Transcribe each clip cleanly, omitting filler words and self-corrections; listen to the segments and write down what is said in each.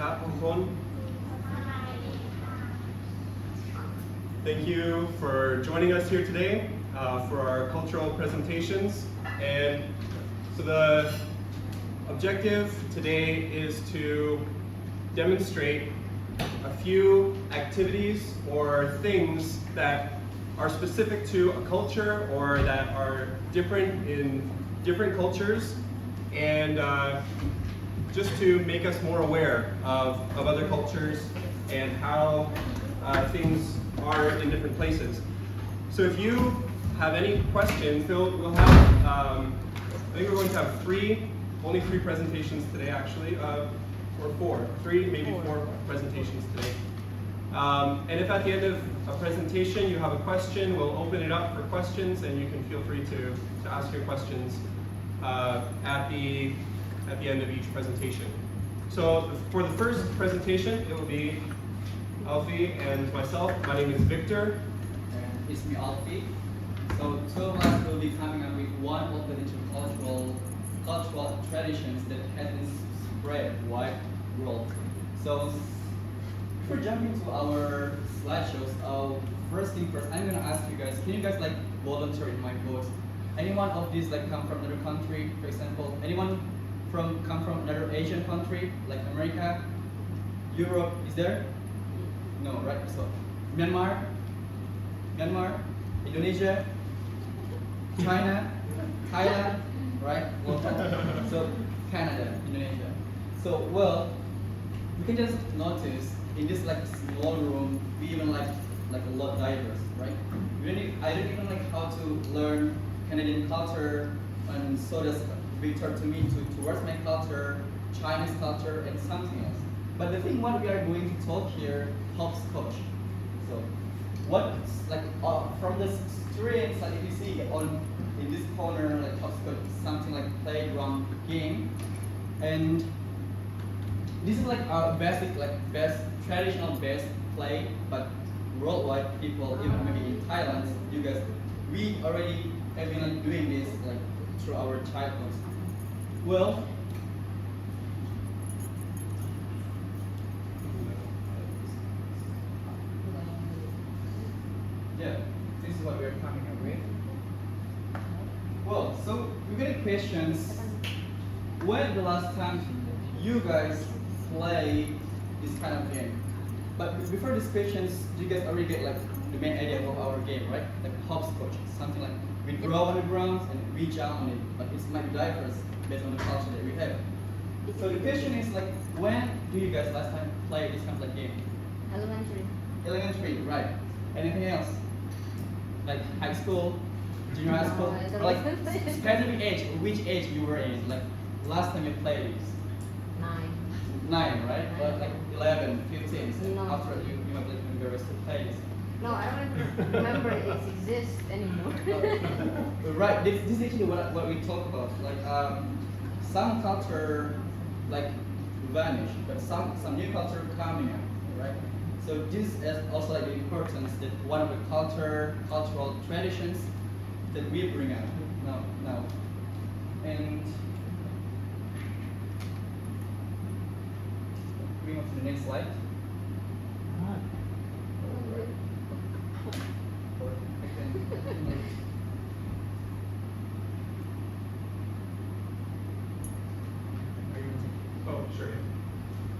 ครับทุกคน Thank you for joining us here today for our cultural presentations. And so the objective today is to demonstrate a few activities or things that are specific to a culture or that are different in different cultures, and just to make us more aware of other cultures and how things are in different places. So if you have any questions, we'll have, I think we're going to have only three presentations today actually, or maybe four presentations today. And if at the end of a presentation you have a question, we'll open it up for questions, and you can feel free to ask your questions at the end of each presentation. So for the first presentation, it will be Alfie and myself. My name is Victor. And it's me, Alfie. So two of us will be coming up with one of the cultural traditions that has been spread wide world. So before jumping to our slideshows, first thing first, I'm gonna ask you guys, can you guys like volunteer in my vote? Anyone of these like come from another country, for example? Anyone come from another Asian country, like America, Europe? Is there? No, right? So Myanmar, Indonesia, China, Thailand, right? So Canada, Indonesia. So well, we can just notice in this like small room, we even like a lot diverse, right? I don't even like how to learn Canadian culture, and so does Victor to me towards my culture, Chinese culture, and something else. But the thing what we are going to talk here, Hopscotch. So what's like from the screens, like if you see in this corner, like Hopscotch, something like playground game, and this is like our best traditional best play, but worldwide people, even maybe in Thailand, you guys, we already have been like doing this like through our childhood. Well, yeah, this is what we're coming up with. Well, so we're getting questions. When the last time you guys play this kind of game? But before these questions, you guys already get like the main idea of our game, right? Like hopscotch, something like we draw on the ground and we jump on it, but it might be diverse based on the culture that we have. So the question is like, when do you guys last time play this kind of like game? Elementary, right? Anything else? Like high school, junior high school, or like specific age, which age you were in? Like last time you played this? 9, right? But like 11, 15. So No. after you might like embarrassed to play this. No, I don't remember it exists anymore. Right. This is actually what we talk about. Like some culture like vanish, but some new culture coming up, right? So this is also like the importance that one of the cultural traditions that we bring out now. And moving on to the next slide. Oh, sure.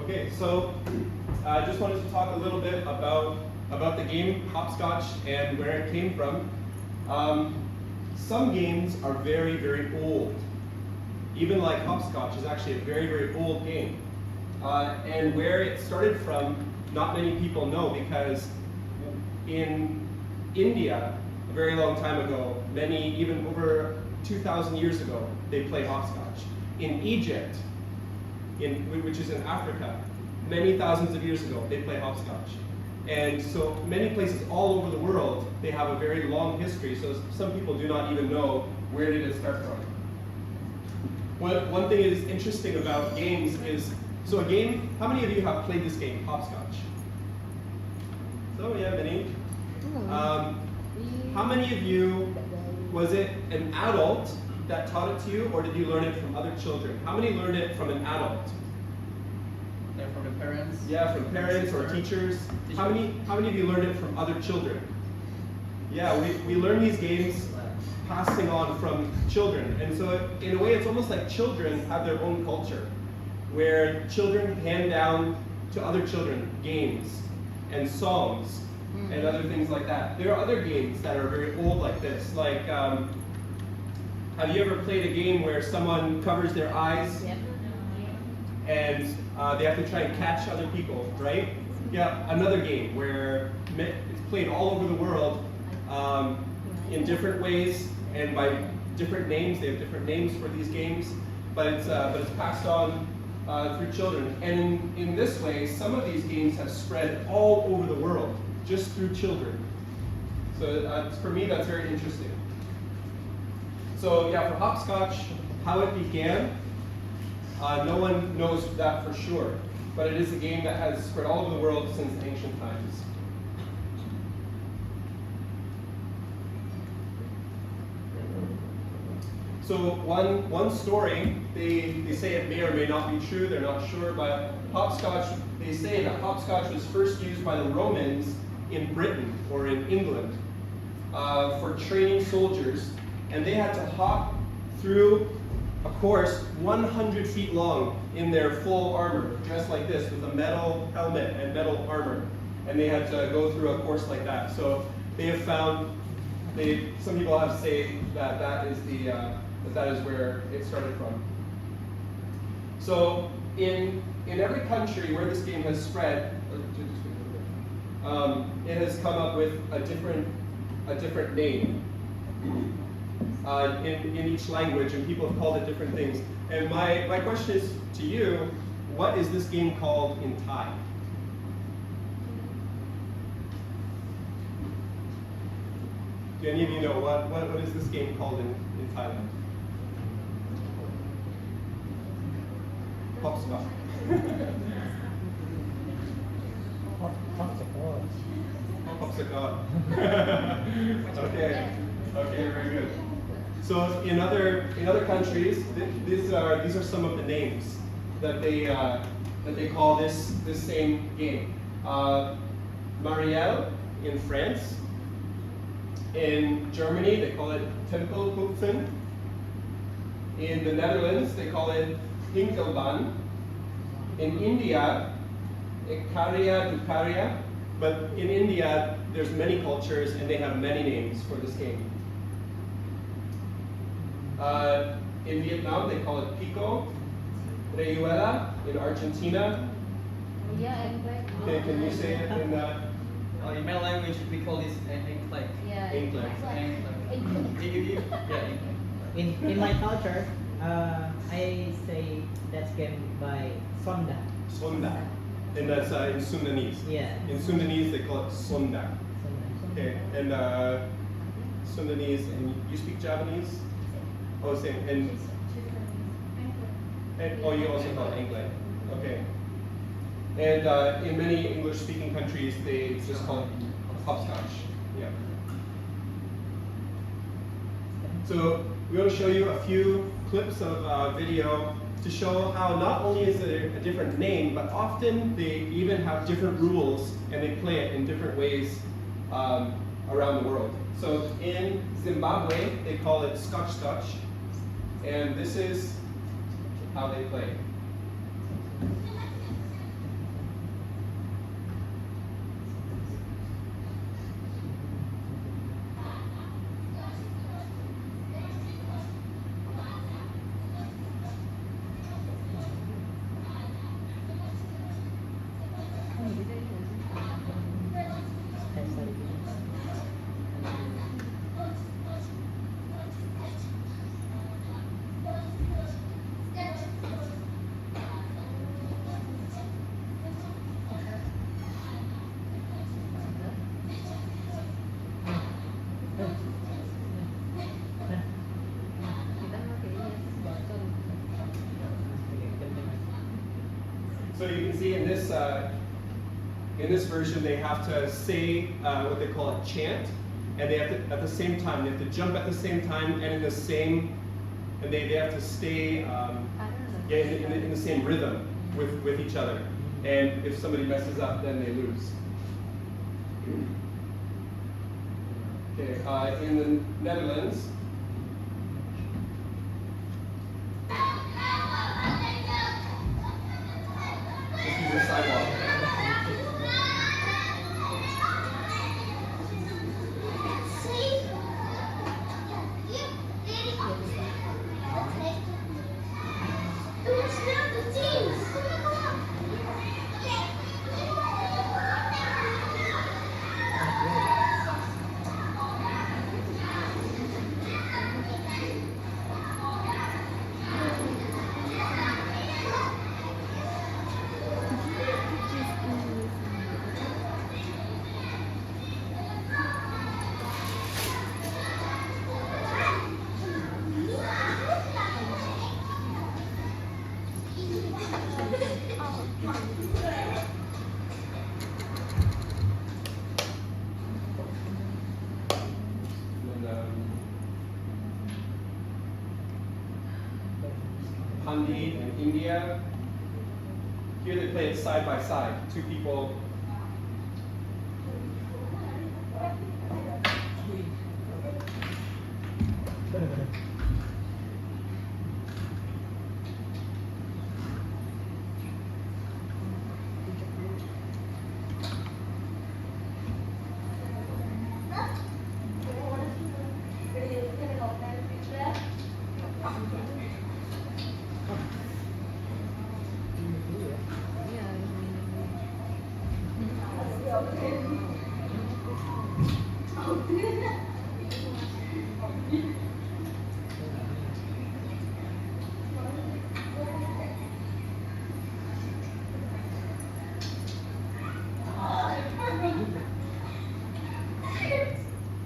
Okay, so I just wanted to talk a little bit about the game Hopscotch and where it came from. Some games are very, very old. Even like Hopscotch is actually a very, very old game. And where it started from, not many people know, because in India, a very long time ago, even over 2,000 years ago, they played hopscotch. In Egypt, which is in Africa, many thousands of years ago, they played hopscotch. And so many places all over the world, they have a very long history, so some people do not even know where did it start from. One thing is interesting about games is, so a game, how many of you have played this game, hopscotch? So yeah, many. How many of you, was it an adult that taught it to you, or did you learn it from other children? How many learned it from an adult? From the parents. parents. Yeah, from parents or teachers. How many of you learned it from other children? Yeah, we learn these games passing on from children. And so in a way, it's almost like children have their own culture, where children hand down to other children games and songs and other things like that. There are other games that are very old like this. Like, have you ever played a game where someone covers their eyes Yep. and they have to try and catch other people, right? Yeah, another game where it's played all over the world in different ways and by different names. They have different names for these games, but it's passed on through children. And in this way, some of these games have spread all over the world just through children. So for me, that's very interesting. So yeah, for Hopscotch, how it began, no one knows that for sure, but it is a game that has spread all over the world since ancient times. So one story, they say it may or may not be true, they're not sure, but hopscotch, they say that hopscotch was first used by the Romans in Britain or in England for training soldiers, and they had to hop through a course 100 feet long in their full armor, dressed like this with a metal helmet and metal armor, and they had to go through a course like that. So they have found, some people have said that that is where it started from. So in every country where this game has spread, it has come up with a different name in each language, and people have called it different things. And my question is to you, what is this game called in Thai? Do any of you know what is this game called in Thailand? Hopscotch. Hopscotch. Okay, very good. So in other countries, these are some of the names that they call this same game. Marielle in France. In Germany, they call it Tempelhupfen. In the Netherlands, they call it Hinkelbaan. In India, Ikaria Dukaria. But in India, there's many cultures and they have many names for this game. In Vietnam, they call it Pico. Reyuela in Argentina. Yeah, Can you say it in In my language, we call this enclave. Yeah. Enclave. In my culture, I say that's game by Sonda. Sonda? And that's in Sundanese. Yeah. In Sundanese, they call it Sonda. Sonda. Okay, and Sundanese, and you speak Japanese? Oh, same. And oh, you also call it English. Okay. And in many English-speaking countries, they just call it hopscotch. Yeah. So we want to show you a few clips of video to show how not only is it a different name, but often they even have different rules and they play it in different ways around the world. So in Zimbabwe, they call it Scotch, and this is how they play. So you can see in this version, they have to say what they call a chant, and they have to, at the same time, they have to jump at the same time, and in the same, and they have to stay in the same rhythm with each other. And if somebody messes up, then they lose. Okay, in the Netherlands, just use the sidewalk. Handi in India. Here they play it side by side. Two people.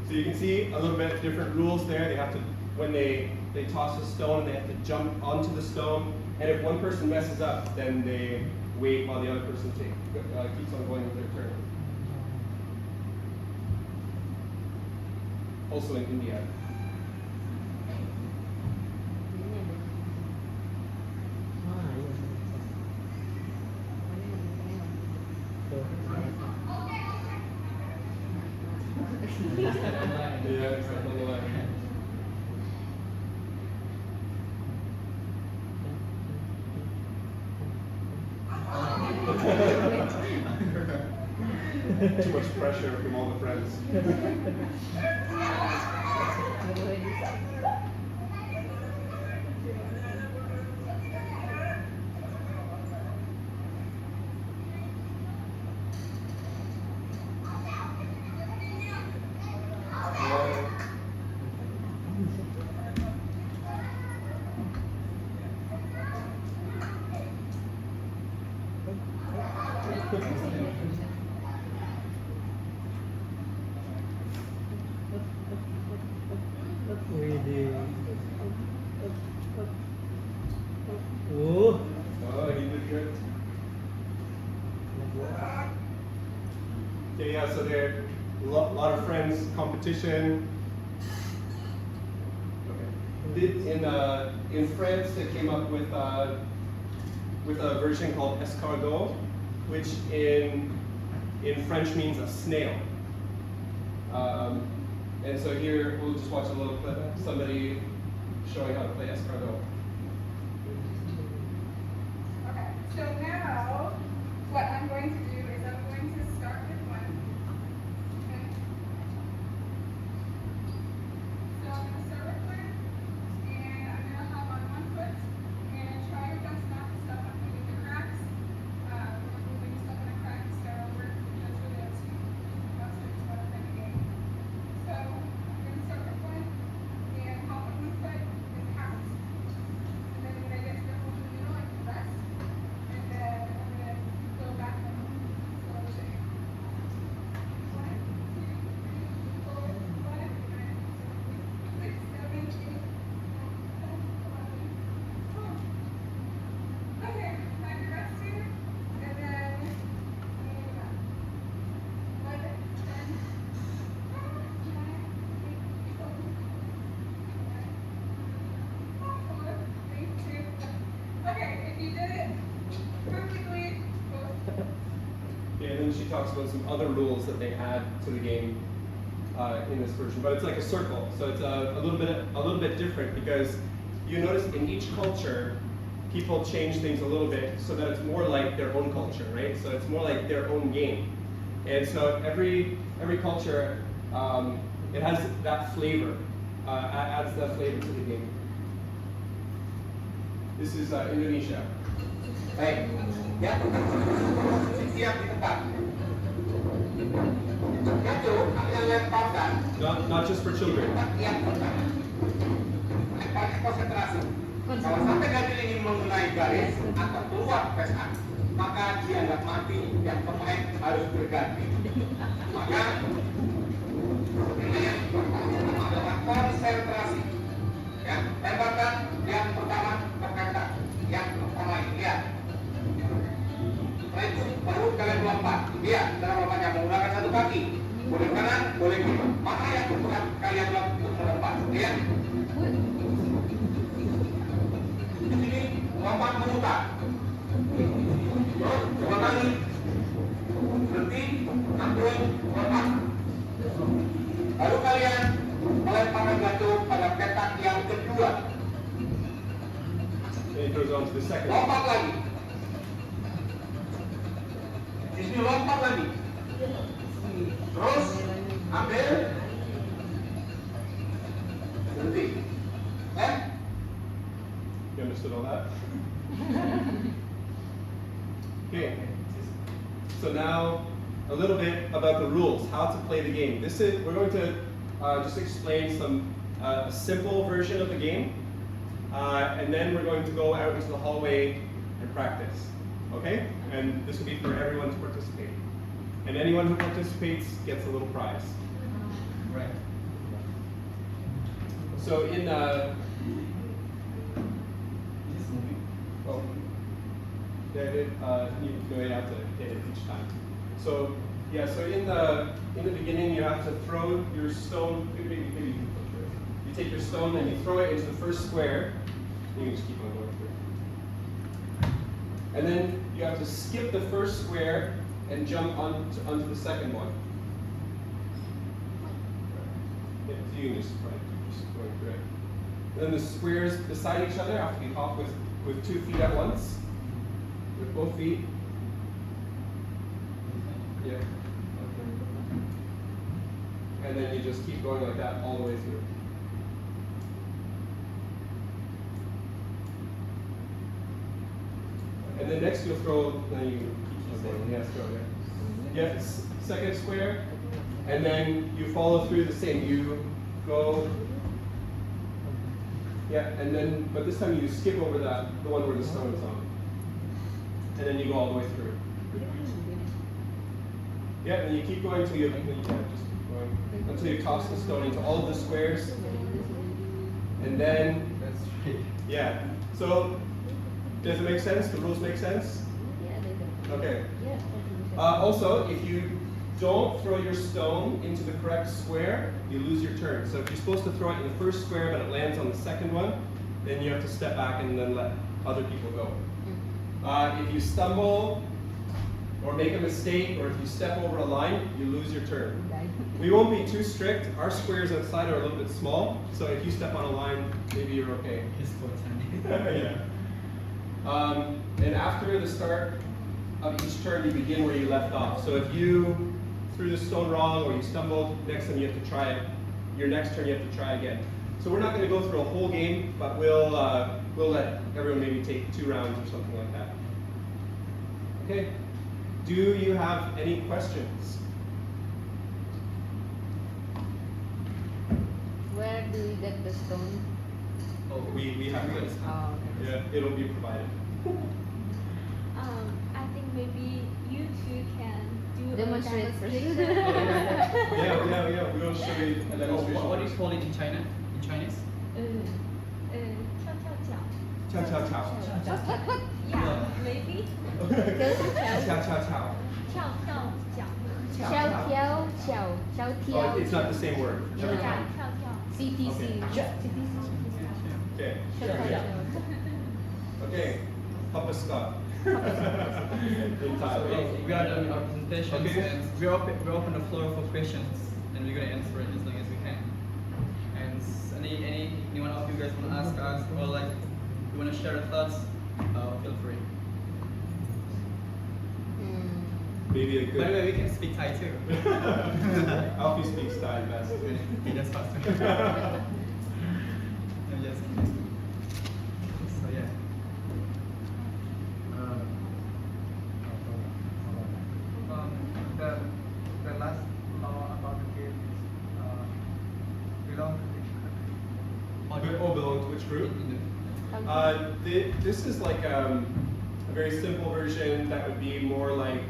So you can see a little bit different rules there. They have to, when they toss a stone, they have to jump onto the stone. And if one person messes up, then they wait while the other person keeps on going with their turn. Also in India. Yeah, it's not on the line. Too much pressure from all the friends. Oh, Oh, he did good. Okay, yeah, so there a lot of friends competition. Okay. In France, they came up with a version called escargot, which in French means a snail. And so here we'll just watch a little clip, somebody showing how to play escargot. Okay, so now what I'm going to do is I'm going to start with one. Okay. So I'm going to start with one, and I'm going to hop on one foot and try your best not to step on any of the cracks. When you step on a crack, start over. That's really up to you. That's what I'm going to game. So I'm going to start with one and hop on one foot and count. And then when I get to the hole in the middle, I can rest. And then I'm going to go back and Okay, and then she talks about some other rules that they add to the game in this version. But it's like a circle, so it's a little bit different because you notice in each culture, people change things a little bit so that it's more like their own culture, right? So it's more like their own game. And so every culture, it has that flavor, adds that flavor to the game. This is Indonesia. Baik, ya, siap di tempat. Satu, akan lemparkan. Not just for children. Yang lempar konsentrasi. Kalau sampai gagal ingin mengenai garis atau keluar pesan, maka dianggap mati dan pemain harus berganti. Maka ini adalah konsentrasi. Ya, lemparkan yang pertama berkata, yang pertama lihat. Setelah itu baru kalian lompat. Lihat cara lompatnya menggunakan satu kaki. Boleh kanan, boleh kiri. Mana yang berat kalian lakukan untuk melompat? Lihat. Di sini lompat memutar. Terus coba lagi. Berhenti, ambil, lompat. Lalu kalian melemparkan batu pada petak yang kedua. And it goes on to the second. Lompat lagi. Di sini lompat lagi. Terus ambil. Berhenti. You understood all that? Okay. So now a little bit about the rules, how to play the game. We're going to just explain some simple version of the game, and then we're going to go out into the hallway and practice. Okay? And this will be for everyone to participate. And anyone who participates gets a little prize. Right. So in Is this moving? oh, you have to hit it each time. So yeah, so in the beginning you have to throw your stone. Maybe you can put it. You take your stone and you throw it into the first square. You can just keep on going through. And then you have to skip the first square and jump onto the second one. Yeah, so you can just going through it. And then the squares beside each other have to be hopped with 2 feet at once. With both feet. Yeah. And then you just keep going like that all the way through. And then next you'll throw, then you keep going. Yes, throw, yeah. Yes, second square. And then you follow through the same. You go, yeah, and then, but this time you skip over the one where the stone is on. And then you go all the way through. Yeah, and you keep going until you just keep going until you toss the stone into all of the squares. And then, yeah. So, does it make sense? The rules make sense? Yeah, they do. Okay. Yeah. Also, if you don't throw your stone into the correct square, you lose your turn. So if you're supposed to throw it in the first square, but it lands on the second one, then you have to step back and then let other people go. If you stumble or make a mistake, or if you step over a line, you lose your turn. We won't be too strict. Our squares outside are a little bit small, so if you step on a line, maybe you're okay. It's for time. Yeah. And after the start of each turn, you begin where you left off. So if you threw the stone wrong or you stumbled, next time you have to try it. Your next turn you have to try again. So we're not going to go through a whole game, but we'll let everyone maybe take 2 rounds or something like that. Okay. Do you have any questions? Where do we get the stone? Oh, we have this. Oh, Yeah, it'll be provided. I think maybe you two can do Demonstrate a first. demonstration. Yeah. We will show you a demonstration. What do you call it in China? In Chinese? 跳跳脚 Chow chow chow. Yeah, maybe. Chow chow chow. 跳跳脚 Oh, it's not the same word. Every 跳 time. 跳跳 CTC. Okay. Okay. Hopscotch. In Thai. Okay, we are done with our presentations Okay. and we're open the floor for questions and we're gonna answer it as long as we can. And any one of you guys wanna ask us or like you wanna share your thoughts, feel free. Maybe a By the way, good. we can speak Thai too. Alfie speaks Thai best. He does faster. Yes. So yeah. The last law about the game is belong to each country. Belong to which group? This is like a very simple version that would be more like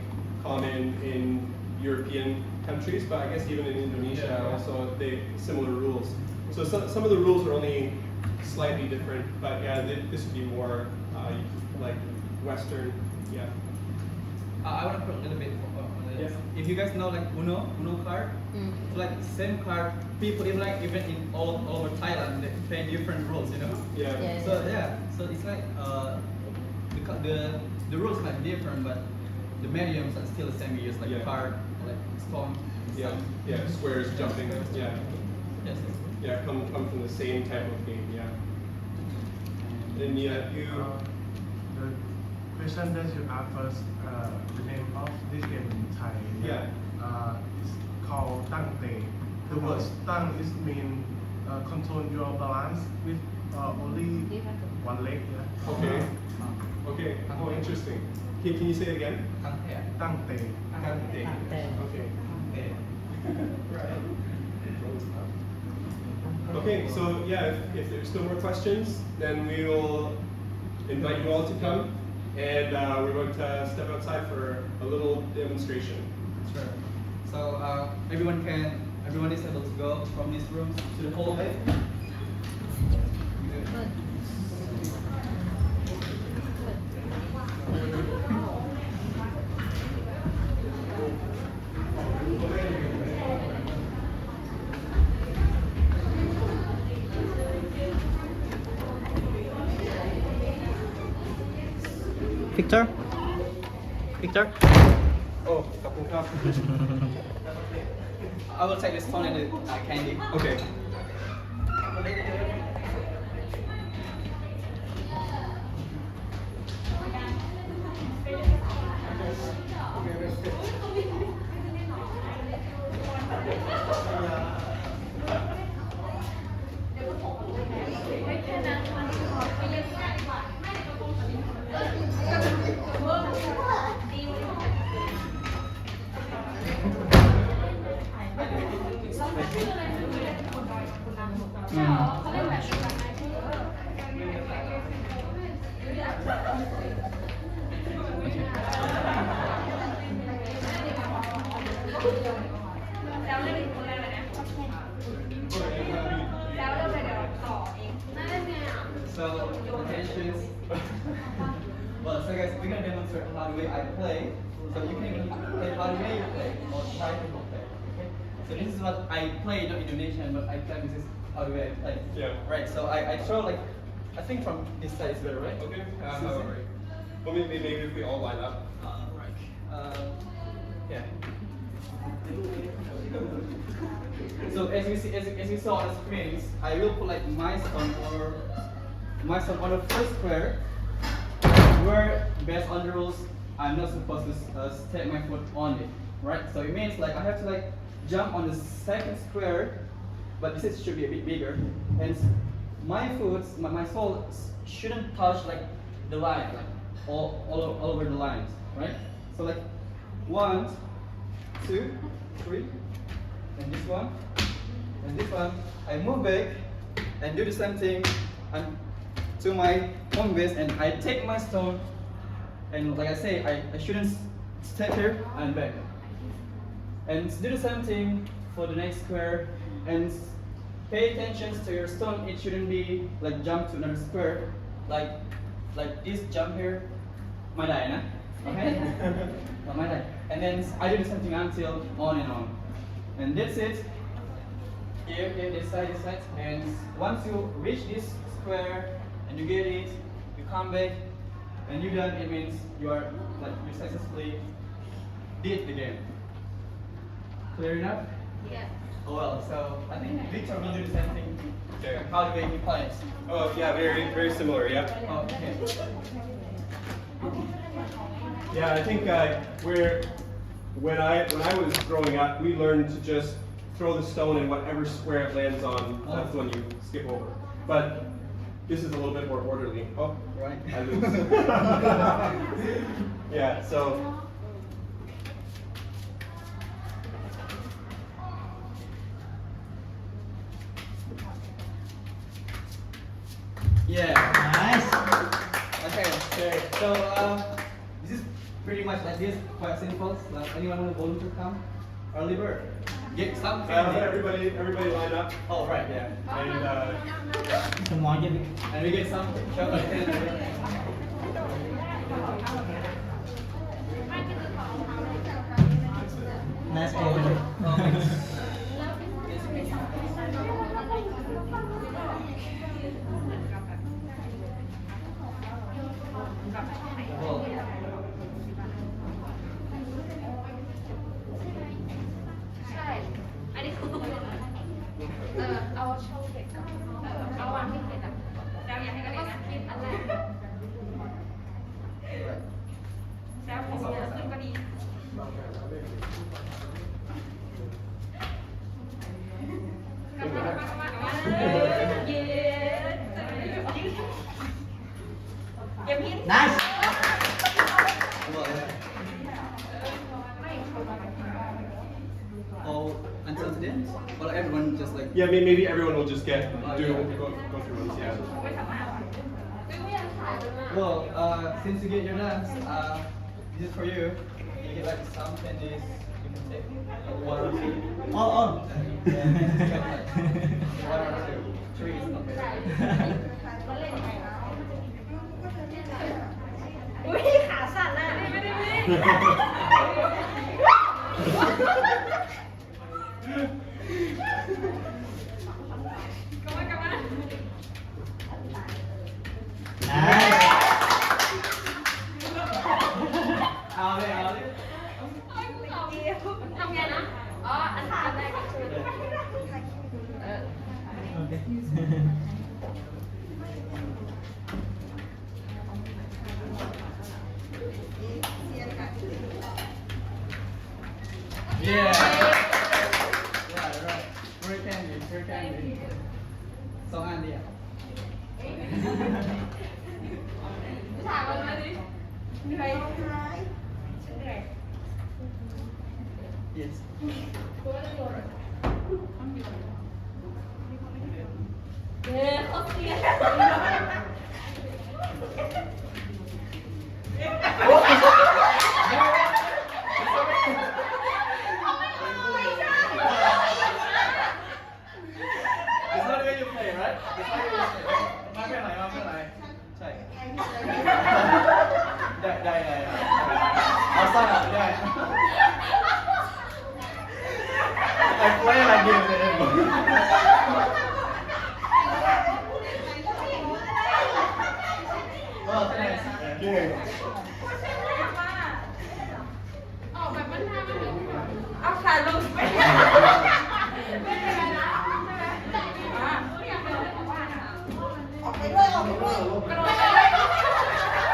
common in European countries, but I guess even in Indonesia also they similar rules. So some of the rules are only slightly different, but yeah, this would be more like Western. Yeah. I want to put a little bit on this. Yeah. If you guys know like Uno card, so like same card, people even in all over Thailand they play different rules, you know. Yeah. Yeah. So yeah, so it's like the rules might be different, but the mediums are still the same. You use like Yeah. card, like stone. Yeah. Yeah. Squares, jumping. Yeah. Yes. Yeah. Come from the same type of game. Yeah. And yeah, you. The question that you asked first, the name of this game in Thai. Yeah. It's called Tang Te. The word Tang is mean control your balance with only one leg. Yeah. Okay. Okay. Oh, interesting. Can you say it again? Tang Te. Tang Te. Kante. Kante. Okay. Okay, so yeah, if there's still more questions, then we will invite you all to come, and we're going to step outside for a little demonstration. Sure. So everyone is able to go from this room to the hallway. Victor? Victor? Oh, kapung kap. I will take this phone and the candy. Okay. So, attention. Well, so guys, we're gonna demonstrate how the way I play. So you can even play how the way you play, or try to play. Okay? So this is what I play, not Indonesian, but I play this is how the way I play. Yeah. Right. So I throw like, I think from this side is better, right? Okay. This is However. it. Well, maybe if we all line up. Right. Yeah. So as you saw on the screens, I will put like my stone on the first square, where based on the rules, I'm not supposed to step my foot on it, right? So it means like I have to like jump on the second square, but this should be a bit bigger. Hence, my foot, my sole shouldn't touch like the line, like all over the lines, right? So like 1, 2, 3, and this one, and this one. I move back and do the same thing and to my home base, and I take my stone, and like I say, I shouldn't step here and back. And do the same thing for the next square, and pay attention to your stone. It shouldn't be like jump to another square, like this jump here, my die, nah? Okay? My die. And then I do the same thing until on and on. And that's it. Here, this side, and once you reach this square and you get it, you come back And you done, it means you are like you successfully did the game. Clear enough? Yeah. Oh well, so I think Victor will do the same thing. Okay. How do he plays? Oh yeah, very similar. Yeah. Oh, okay. Yeah, I think when I was growing up, we learned to just throw the stone in whatever square it lands on. That's the one you skip over. But this is a little bit more orderly. Oh, Right. I lose. Yeah. So. Yeah. Nice. Okay. So this is pretty much like this, quite simple. Anyone who volunteer come? Early bird. Get some candy. Everybody line up. Oh right, yeah. And Semuanya And we get some chocolate candy. nice game. Well, ใช่ อันนี้คือเอาช่องเด็กก่อนเอาวางให้เห็นอ่ะแล้วอย่าให้กระเด็นนะคิดอันแรกแล้วผมเยอะขึ้นก็ดีกลับมาเย้อย่าพิ้น Nice. oh, until the end? Well, everyone just like. yeah, maybe everyone will just go through ones. Yeah. Well, since you get your dance, this is for you. You get like some candies. You can take one or two. Oh. Yeah, one or two. Three is not bad. อุ้ยขาสั่นอ่ะไม่ได้ Nice. เอาเลยเอาเลย ทำไงนะ อ๋อ อันแรกก็คือ Yeah. Yeah, right. Very candy, very candy. สองอันเดียว ถามมันมาดิเหนื่อยฉันเหนื่อย Yes. เขาเสีย It's not the way you play, right? It's not the way you play. มาเพื่ออะไรมาเพื่ออะไรใช่ได้เอาสั้นอ่ะได้ I play like this. Well, thanks. Okay. ออกแบบมันท่ามันถึงเอาขาลงไปไม่เป็นไรนะใช่ไหมอยากเป็นของบ้านอ่ะออกไปด้วยกระโดดไปด้วย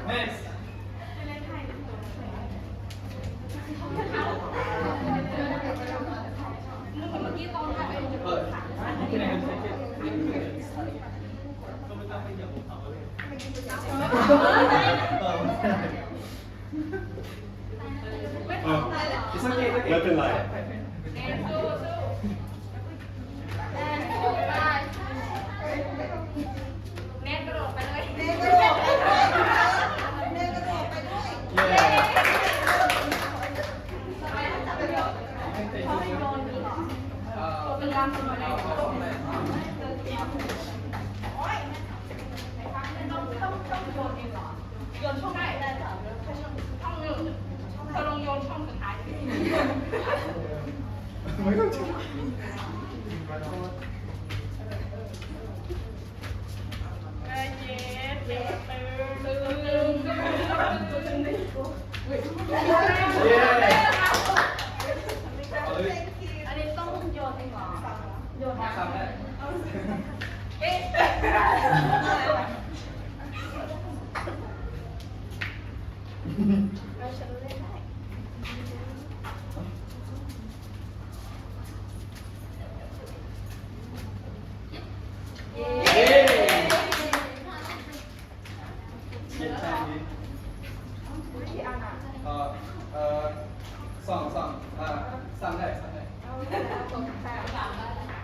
Next. เมื่อกี้ตอนแบบไอ้ Can I have a second? Oh, It's okay, it's okay. weapon light. แอนสู้แอนสู้ได้แนนกระโดดไปเลยแนนกระโดดไปด้วยแนนกระโดดไปด้วย เป็นรำสมัยโยนช่องได้ค่ะช่องหนึ่งเธอลองโยนช่องสุดท้าย ไม่ต้องเช็ค อันนี้ต้องโยนเองเหรอโยน ห้าคำได้ เอ๊ะ เราฉันเล่นได้เย้